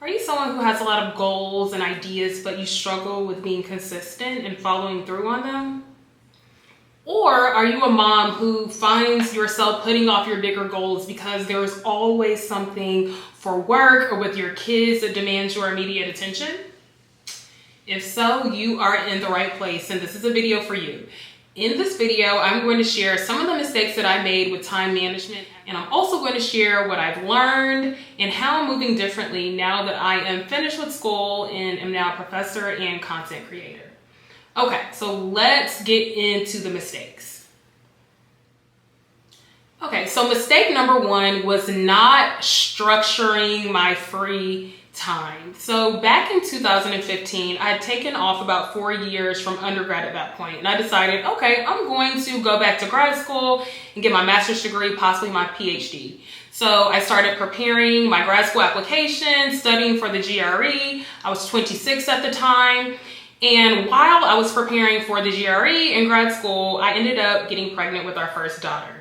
Are you someone who has a lot of goals and ideas, but you struggle with being consistent and following through on them? Or are you a mom who finds yourself putting off your bigger goals because there's always something for work or with your kids that demands your immediate attention? If so, you are in the right place, and this is a video for you. In this video, I'm going to share some of the mistakes that I made with time management, and I'm also going to share what I've learned and how I'm moving differently now that I am finished with school and am now a professor and content creator. Okay, so let's get into the mistakes. Okay, so mistake number one was not structuring my free time. So back in 2015, I had taken off about 4 years from undergrad at that point, and I decided, okay, I'm going to go back to grad school and get my master's degree, possibly my PhD. So I started preparing my grad school application, studying for the GRE. I was 26 at the time. And while I was preparing for the GRE in grad school, I ended up getting pregnant with our first daughter.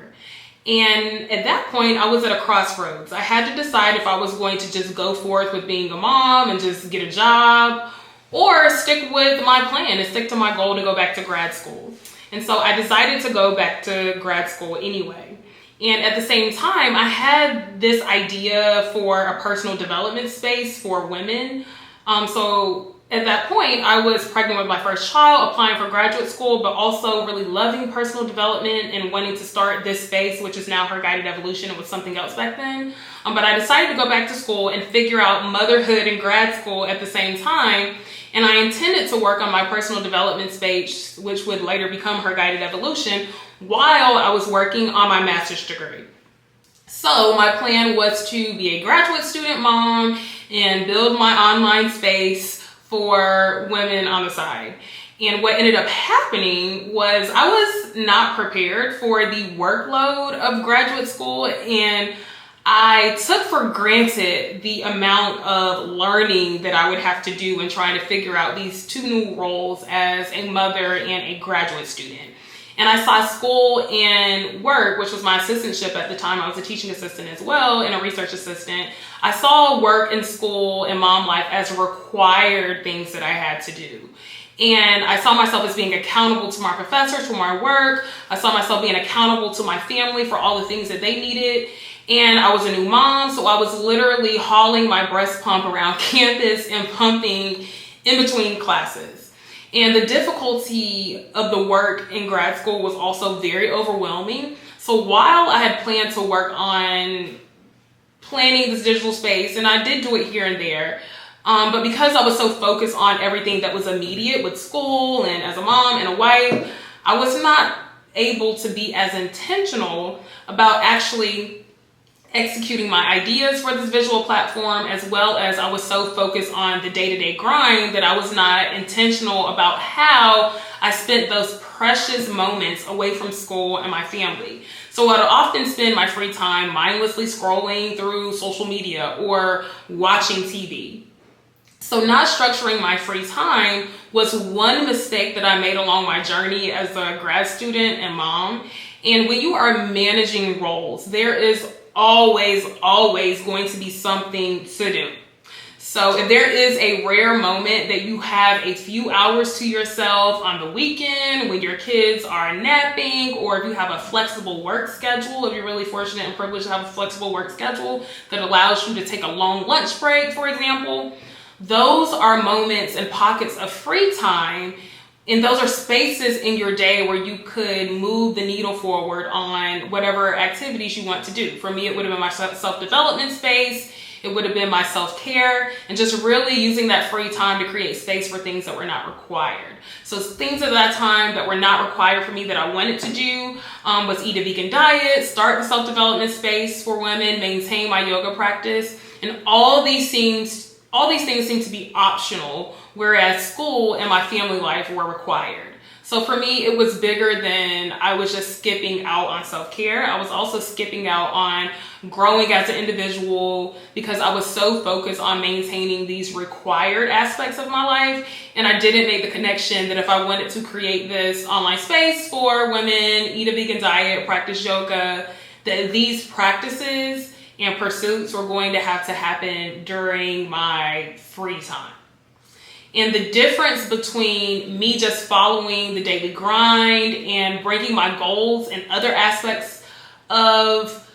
And at that point, I was at a crossroads. I had to decide if I was going to just go forth with being a mom and just get a job, or stick with my plan and stick to my goal to go back to grad school. And so I decided to go back to grad school anyway. And at the same time, I had this idea for a personal development space for women. So at that point, I was pregnant with my first child, applying for graduate school, but also really loving personal development and wanting to start this space, which is now Her Guided Evolution. It was something else back then. But I decided to go back to school and figure out motherhood and grad school at the same time. And I intended to work on my personal development space, which would later become Her Guided Evolution, while I was working on my master's degree. So my plan was to be a graduate student mom and build my online space for women on the side. And what ended up happening was I was not prepared for the workload of graduate school, and I took for granted the amount of learning that I would have to do in trying to figure out these two new roles as a mother and a graduate student. And I saw school and work, which was my assistantship at the time. I was a teaching assistant as well and a research assistant. I saw work and school and mom life as required things that I had to do. And I saw myself as being accountable to my professors for my work. I saw myself being accountable to my family for all the things that they needed. And I was a new mom, so I was literally hauling my breast pump around campus and pumping in between classes. And the difficulty of the work in grad school was also very overwhelming. So while I had planned to work on planning this digital space, and I did do it here and there, but because I was so focused on everything that was immediate with school and as a mom and a wife, I was not able to be as intentional about actually executing my ideas for this visual platform, as well as I was so focused on the day-to-day grind that I was not intentional about how I spent those precious moments away from school and my family. So I'd often spend my free time mindlessly scrolling through social media or watching TV. So not structuring my free time was one mistake that I made along my journey as a grad student and mom. And when you are managing roles, there is always going to be something to do. So if there is a rare moment that you have a few hours to yourself on the weekend when your kids are napping, or if you have a flexible work schedule, if you're really fortunate and privileged to have a flexible work schedule that allows you to take a long lunch break, for example, those are moments and pockets of free time. And those are spaces in your day where you could move the needle forward on whatever activities you want to do. For me, it would have been my self-development space. It would have been my self-care, and just really using that free time to create space for things that were not required. So things at that time that were not required for me that I wanted to do was eat a vegan diet, start the self-development space for women, maintain my yoga practice, and all these things seem to be optional, whereas school and my family life were required. So for me, it was bigger than I was just skipping out on self-care. I was also skipping out on growing as an individual because I was so focused on maintaining these required aspects of my life. And I didn't make the connection that if I wanted to create this online space for women, eat a vegan diet, practice yoga, that these practices and pursuits were going to have to happen during my free time. And the difference between me just following the daily grind and bringing my goals and other aspects of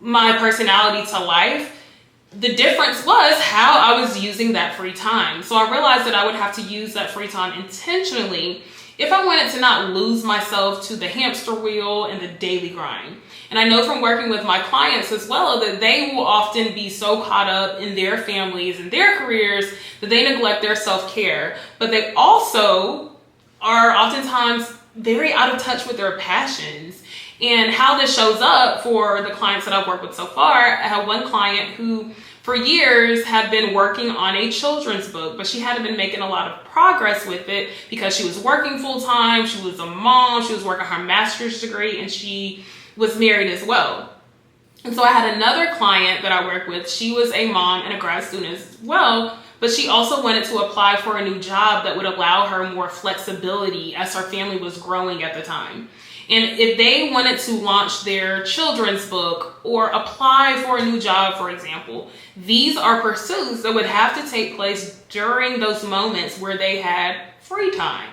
my personality to life, the difference was how I was using that free time. So I realized that I would have to use that free time intentionally if I wanted to not lose myself to the hamster wheel and the daily grind. And I know from working with my clients as well that they will often be so caught up in their families and their careers that they neglect their self-care. But they also are oftentimes very out of touch with their passions. And how this shows up for the clients that I've worked with so far, I have one client who for years had been working on a children's book, but she hadn't been making a lot of progress with it because she was working full time, she was a mom, she was working her master's degree, and she was married as well. And so I had another client that I work with. She was a mom and a grad student as well, but she also wanted to apply for a new job that would allow her more flexibility as her family was growing at the time. And if they wanted to launch their children's book or apply for a new job, for example, these are pursuits that would have to take place during those moments where they had free time.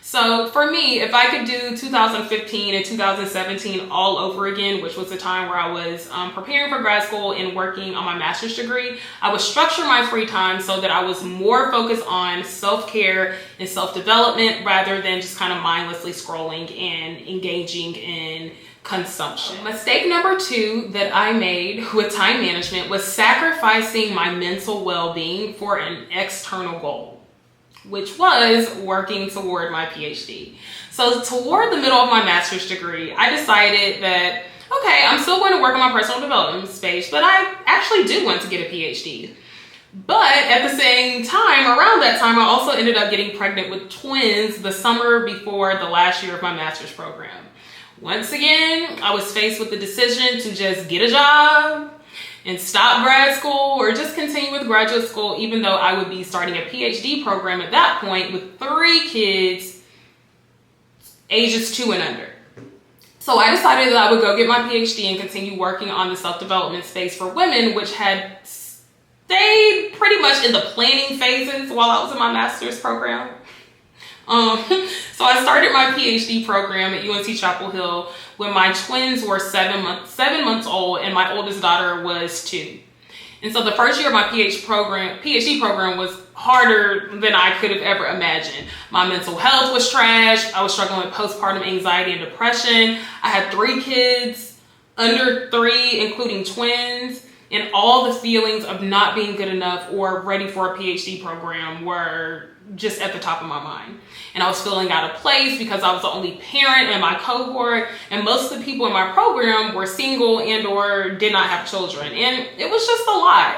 So for me, if I could do 2015 and 2017 all over again, which was the time where I was preparing for grad school and working on my master's degree, I would structure my free time so that I was more focused on self-care and self-development rather than just kind of mindlessly scrolling and engaging in consumption. Mistake number 2 that I made with time management was sacrificing my mental well-being for an external goal, which was working toward my PhD. So toward the middle of my master's degree, I decided that, okay, I'm still going to work on my personal development space, but I actually do want to get a PhD. But at the same time, around that time, I also ended up getting pregnant with twins the summer before the last year of my master's program. Once again, I was faced with the decision to just get a job and stop grad school or just continue with graduate school, even though I would be starting a PhD program at that point with 3 kids, ages 2 and under. So I decided that I would go get my PhD and continue working on the self-development space for women, which had stayed pretty much in the planning phases while I was in my master's program. So I started my PhD program at UNC Chapel Hill when my twins were 7 months old and my oldest daughter was 2. And so the first year of my PhD program was harder than I could have ever imagined. My mental health was trash. I was struggling with postpartum anxiety and depression. I had 3 kids under 3, including twins, and all the feelings of not being good enough or ready for a PhD program were just at the top of my mind. And I was feeling out of place because I was the only parent in my cohort, and most of the people in my program were single and or did not have children. And it was just a lot.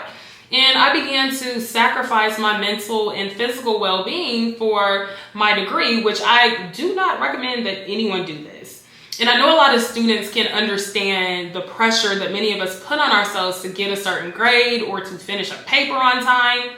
And I began to sacrifice my mental and physical well-being for my degree, which I do not recommend that anyone do this. And I know a lot of students can understand the pressure that many of us put on ourselves to get a certain grade or to finish a paper on time.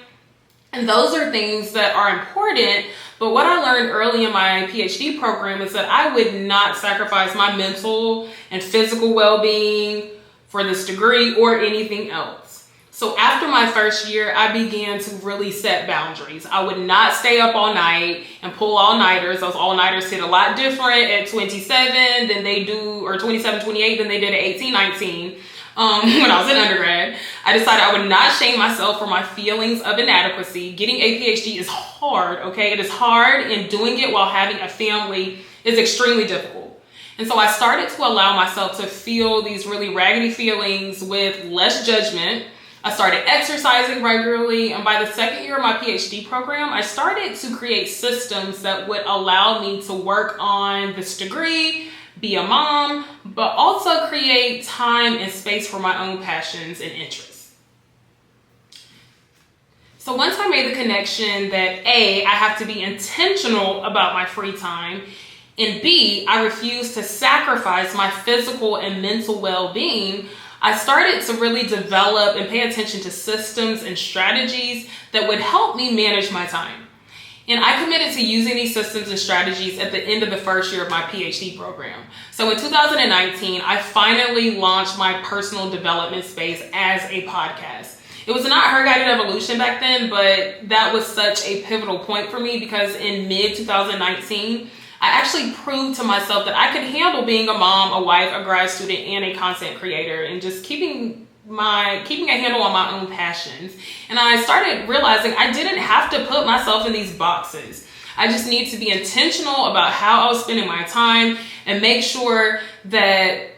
And those are things that are important. But what I learned early in my PhD program is that I would not sacrifice my mental and physical well-being for this degree or anything else. So after my first year, I began to really set boundaries. I would not stay up all night and pull all-nighters. Those all-nighters hit a lot different at 27 than they do, or 27, 28 than they did at 18, 19. When I was in undergrad, I decided I would not shame myself for my feelings of inadequacy. Getting a PhD is hard, okay? It is hard, and doing it while having a family is extremely difficult. And so I started to allow myself to feel these really raggedy feelings with less judgment. I started exercising regularly, and by the second year of my PhD program, I started to create systems that would allow me to work on this degree, be a mom, but also create time and space for my own passions and interests. So once I made the connection that A, I have to be intentional about my free time, and B, I refuse to sacrifice my physical and mental well-being, I started to really develop and pay attention to systems and strategies that would help me manage my time. And I committed to using these systems and strategies at the end of the first year of my PhD program. So in 2019, I finally launched my personal development space as a podcast. It was not Her Guided Evolution back then, but that was such a pivotal point for me because in mid-2019, I actually proved to myself that I could handle being a mom, a wife, a grad student, and a content creator, and just keeping a handle on my own passions. And I started realizing I didn't have to put myself in these boxes. I just need to be intentional about how I was spending my time and make sure that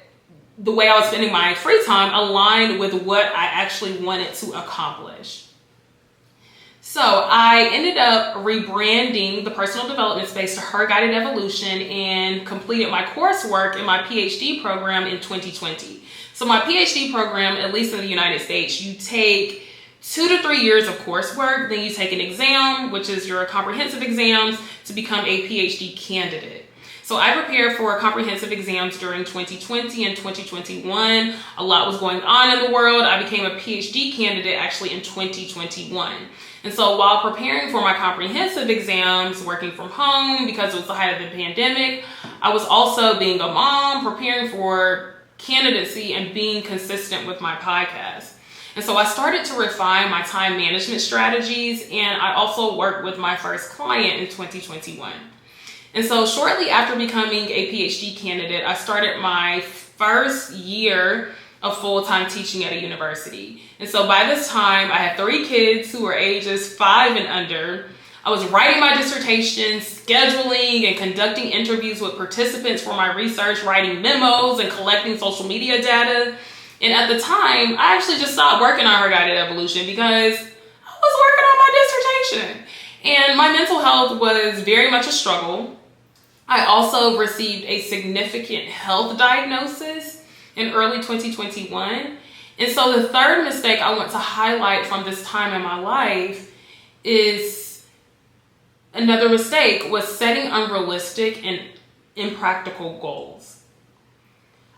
the way I was spending my free time aligned with what I actually wanted to accomplish. So I ended up rebranding the personal development space to Her Guided Evolution and completed my coursework in my PhD program in 2020. So my PhD program, at least in the United States, you take 2 to 3 years of coursework, then you take an exam, which is your comprehensive exams, to become a PhD candidate. So I prepared for comprehensive exams during 2020 and 2021. A lot was going on in the world. I became a PhD candidate actually in 2021. And so while preparing for my comprehensive exams, working from home because it was the height of the pandemic, I was also being a mom, preparing for candidacy, and being consistent with my podcast. And so I started to refine my time management strategies, and I also worked with my first client in 2021. And so shortly after becoming a PhD candidate, I started my first year of full-time teaching at a university. And so by this time, I had 3 kids who were ages 5 and under. I was writing my dissertation, scheduling and conducting interviews with participants for my research, writing memos and collecting social media data. And at the time, I actually just stopped working on Her Guided Evolution because I was working on my dissertation. And my mental health was very much a struggle. I also received a significant health diagnosis in early 2021. And so the third mistake I want to highlight from this time in my life is another mistake was setting unrealistic and impractical goals.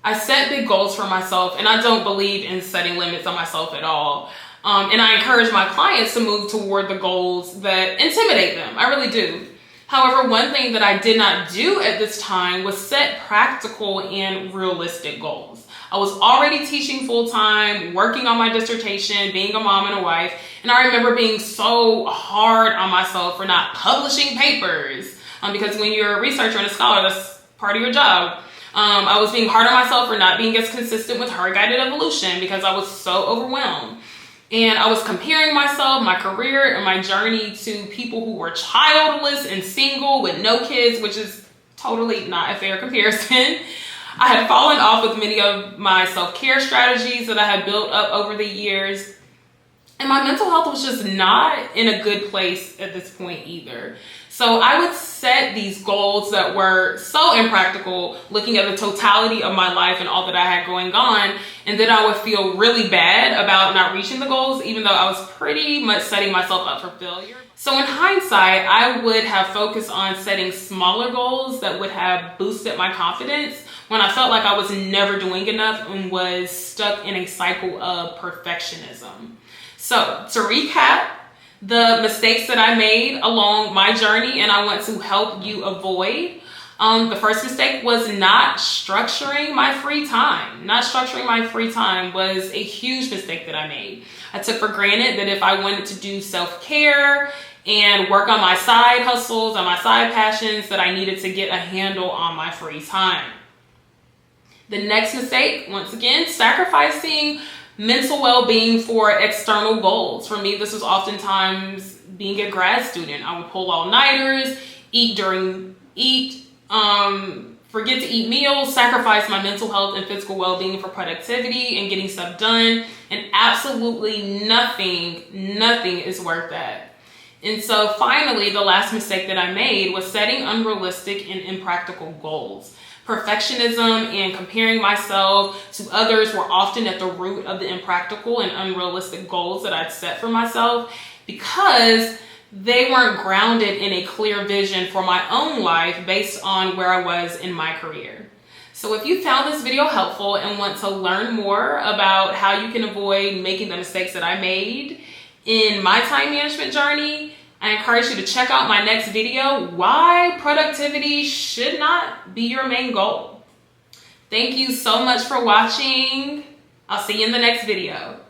I set big goals for myself, and I don't believe in setting limits on myself at all. And I encourage my clients to move toward the goals that intimidate them. I really do. However, one thing that I did not do at this time was set practical and realistic goals. I was already teaching full-time, working on my dissertation, being a mom and a wife, and I remember being so hard on myself for not publishing papers, because when you're a researcher and a scholar, that's part of your job. I was being hard on myself for not being as consistent with Her Guided Evolution because I was so overwhelmed. And I was comparing myself, my career, and my journey to people who were childless and single with no kids, which is totally not a fair comparison. I had fallen off with many of my self-care strategies that I had built up over the years. And my mental health was just not in a good place at this point either. So I would set these goals that were so impractical, looking at the totality of my life and all that I had going on. And then I would feel really bad about not reaching the goals, even though I was pretty much setting myself up for failure. So in hindsight, I would have focused on setting smaller goals that would have boosted my confidence when I felt like I was never doing enough and was stuck in a cycle of perfectionism. So to recap, the mistakes that I made along my journey and I want to help you avoid. The first mistake was not structuring my free time. Not structuring my free time was a huge mistake that I made. I took for granted that if I wanted to do self-care and work on my side hustles and my side passions, that I needed to get a handle on my free time. The next mistake, once again, sacrificing mental well-being for external goals. For me, this was oftentimes being a grad student. I would pull all-nighters, forget to eat meals, sacrifice my mental health and physical well-being for productivity and getting stuff done. And absolutely nothing is worth that. And so finally, the last mistake that I made was setting unrealistic and impractical goals. Perfectionism and comparing myself to others were often at the root of the impractical and unrealistic goals that I'd set for myself because they weren't grounded in a clear vision for my own life based on where I was in my career. So if you found this video helpful and want to learn more about how you can avoid making the mistakes that I made in my time management journey, I encourage you to check out my next video, why productivity should not be your main goal. Thank you so much for watching. I'll see you in the next video.